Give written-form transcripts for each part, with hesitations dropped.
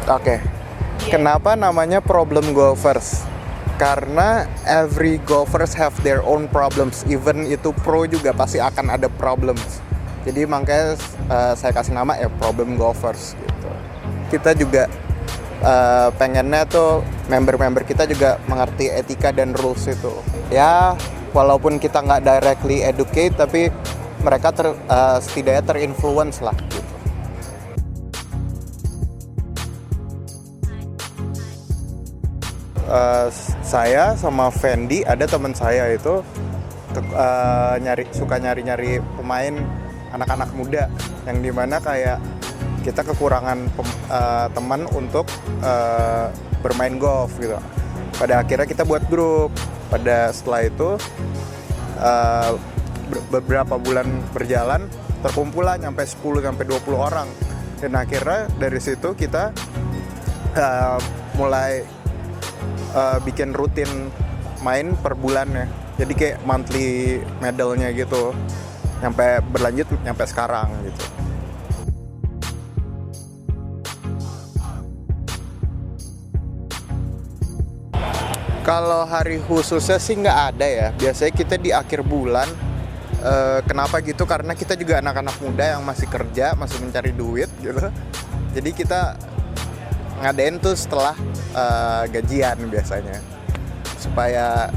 Oke. Kenapa namanya problem golfers? Karena every golfers have their own problems. Even itu pro juga pasti akan ada problems. Jadi makanya saya kasih nama ya problem golfers gitu. Kita juga pengennya tuh member-member kita juga mengerti etika dan rules itu. Ya walaupun kita nggak directly educate, tapi mereka setidaknya terinfluence lah gitu. Saya sama Fendi, ada teman saya itu suka nyari pemain anak-anak muda yang dimana kayak kita kekurangan teman untuk bermain golf gitu. Pada akhirnya kita buat grup. Setelah itu beberapa bulan berjalan terkumpul lah nyampe 10-20 orang, dan akhirnya dari situ kita mulai bikin rutin main per bulannya, jadi kayak monthly medalnya gitu, nyampe berlanjut nyampe sekarang gitu. Kalau hari khususnya sih nggak ada ya, biasanya kita di akhir bulan. Kenapa gitu? Karena kita juga anak-anak muda yang masih kerja, masih mencari duit gitu, jadi kita ngadain tuh setelah gajian biasanya, supaya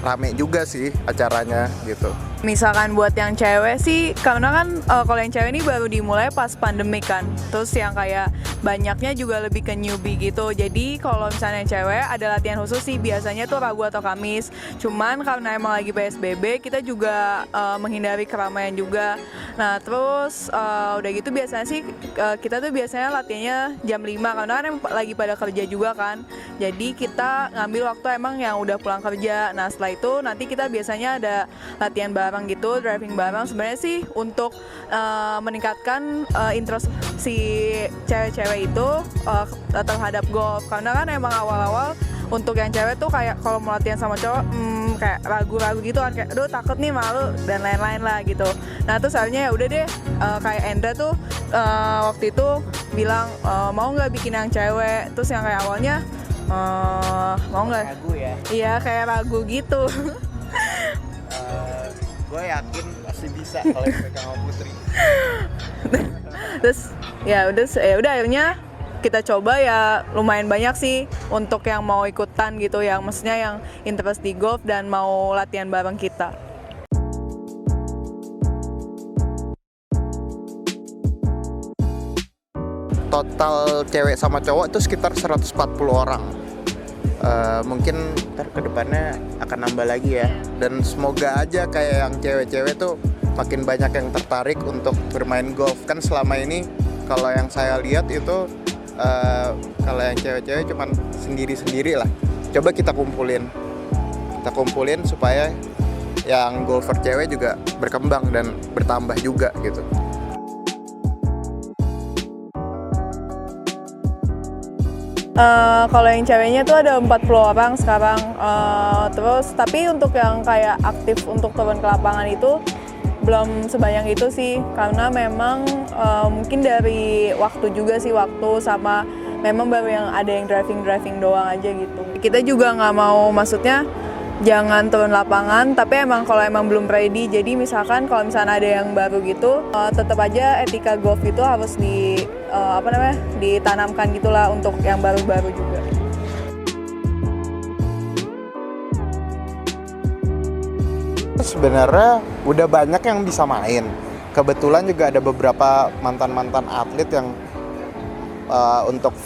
rame juga sih acaranya gitu. Misalkan buat yang cewek sih, karena kan kalau yang cewek ini baru dimulai pas pandemi kan, terus yang kayak banyaknya juga lebih ke newbie gitu. Jadi kalau misalnya yang cewek ada latihan khusus sih, biasanya tuh Rabu atau Kamis. Cuman karena emang lagi PSBB, kita juga menghindari keramaian juga. Nah terus udah gitu biasanya sih kita tuh biasanya latihannya jam 5, karena kan emang lagi pada kerja juga kan. Jadi kita ngambil waktu emang yang udah pulang kerja. Nah setelah itu nanti kita biasanya ada latihan bareng gitu, driving bareng. Sebenarnya sih untuk meningkatkan interest si cewek-cewek itu terhadap golf, karena kan emang awal-awal untuk yang cewek tuh kayak kalau mau latihan sama cowok kayak ragu-ragu gitu kan, kayak aduh takut nih, malu dan lain-lain lah gitu. Nah terus akhirnya ya udah deh, kayak Endra tuh waktu itu bilang mau nggak bikin yang cewek, terus yang kayak awalnya mau nggak, ragu ya? Iya kayak ragu gitu. Gue yakin pasti bisa kalau mereka sama Putri. Terus ya udah akhirnya kita coba, ya lumayan banyak sih untuk yang mau ikutan gitu, yang maksudnya yang interest di golf dan mau latihan bareng kita. Total cewek sama cowok itu sekitar 140 orang. Mungkin ntar kedepannya akan nambah lagi ya, dan semoga aja kayak yang cewek-cewek tuh makin banyak yang tertarik untuk bermain golf. Kan selama ini kalau yang saya lihat itu kalau yang cewek-cewek cuman sendiri-sendiri lah. Coba kita kumpulin supaya yang golfer cewek juga berkembang dan bertambah juga gitu. Kalau yang ceweknya tuh ada 40 orang sekarang, terus tapi untuk yang kayak aktif untuk turun ke lapangan itu belum sebanyak itu sih, karena memang mungkin dari waktu juga sih, waktu sama memang baru yang ada yang driving doang aja gitu. Kita juga nggak mau, maksudnya jangan turun lapangan, tapi emang kalau emang belum ready, jadi misalkan kalau misalnya ada yang baru gitu, tetap aja etika golf itu harus ditanamkan gitulah untuk yang baru-baru juga. Sebenarnya udah banyak yang bisa main. Kebetulan juga ada beberapa mantan atlet yang untuk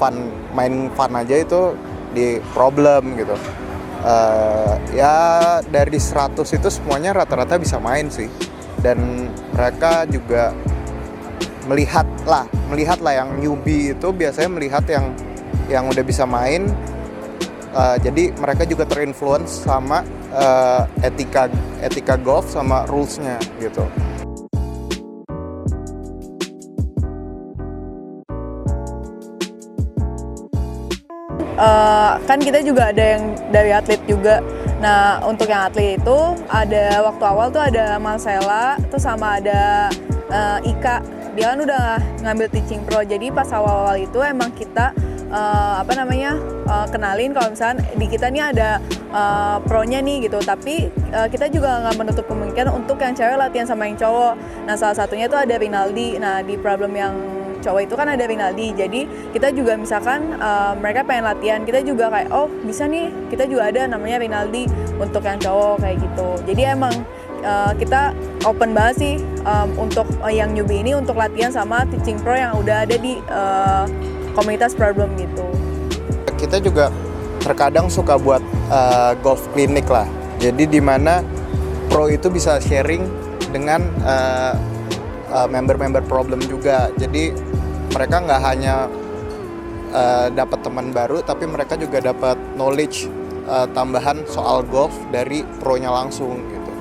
main fun aja itu di problem gitu. Ya dari 100 itu semuanya rata-rata bisa main sih, dan mereka juga melihat lah yang newbie itu biasanya melihat yang udah bisa main, jadi mereka juga terinfluence sama etika golf sama rules-nya gitu. Kan kita juga ada yang dari atlet juga. Nah untuk yang atlet itu ada waktu awal tuh ada Marcella, terus sama ada Ika. Dia kan udah ngambil teaching pro, jadi pas awal-awal itu emang kita kenalin kalau misalnya di kita nih ada pro-nya nih gitu, tapi kita juga nggak menutup kemungkinan untuk yang cewek latihan sama yang cowok. Nah salah satunya itu ada Rinaldi. Nah di problem yang cowok itu kan ada Rinaldi, jadi kita juga misalkan mereka pengen latihan, kita juga kayak oh bisa nih, kita juga ada namanya Rinaldi untuk yang cowok kayak gitu. Jadi emang kita open banget sih untuk yang newbie ini untuk latihan sama teaching pro yang udah ada di komunitas problem gitu. Kita juga terkadang suka buat golf clinic lah. Jadi di mana pro itu bisa sharing dengan member-member problem juga. Jadi mereka nggak hanya dapat teman baru, tapi mereka juga dapat knowledge tambahan soal golf dari pro-nya langsung gitu.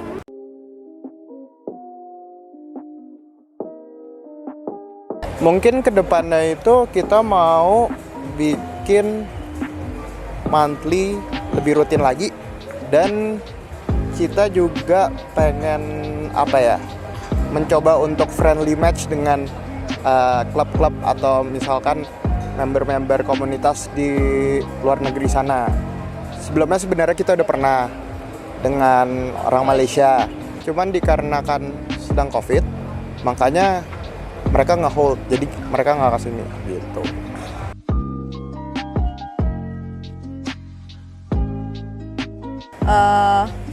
Mungkin kedepannya itu kita mau bikin monthly lebih rutin lagi, dan kita juga pengen mencoba untuk friendly match dengan klub-klub atau misalkan member-member komunitas di luar negeri sana. Sebelumnya sebenarnya kita udah pernah dengan orang Malaysia, cuman dikarenakan sedang COVID, makanya mereka nge-hold, jadi mereka nggak kesini gitu.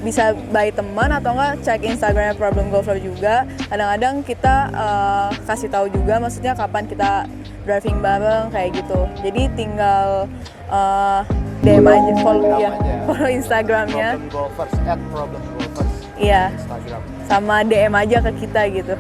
Bisa by teman atau enggak cek Instagramnya Problem Golfer juga. Kadang-kadang kita kasih tahu juga, maksudnya kapan kita driving bareng kayak gitu. Jadi tinggal DM aja, follow Instagramnya. Problem Golfers, @problemgolfers. Iya. Instagram. Sama DM aja ke kita gitu.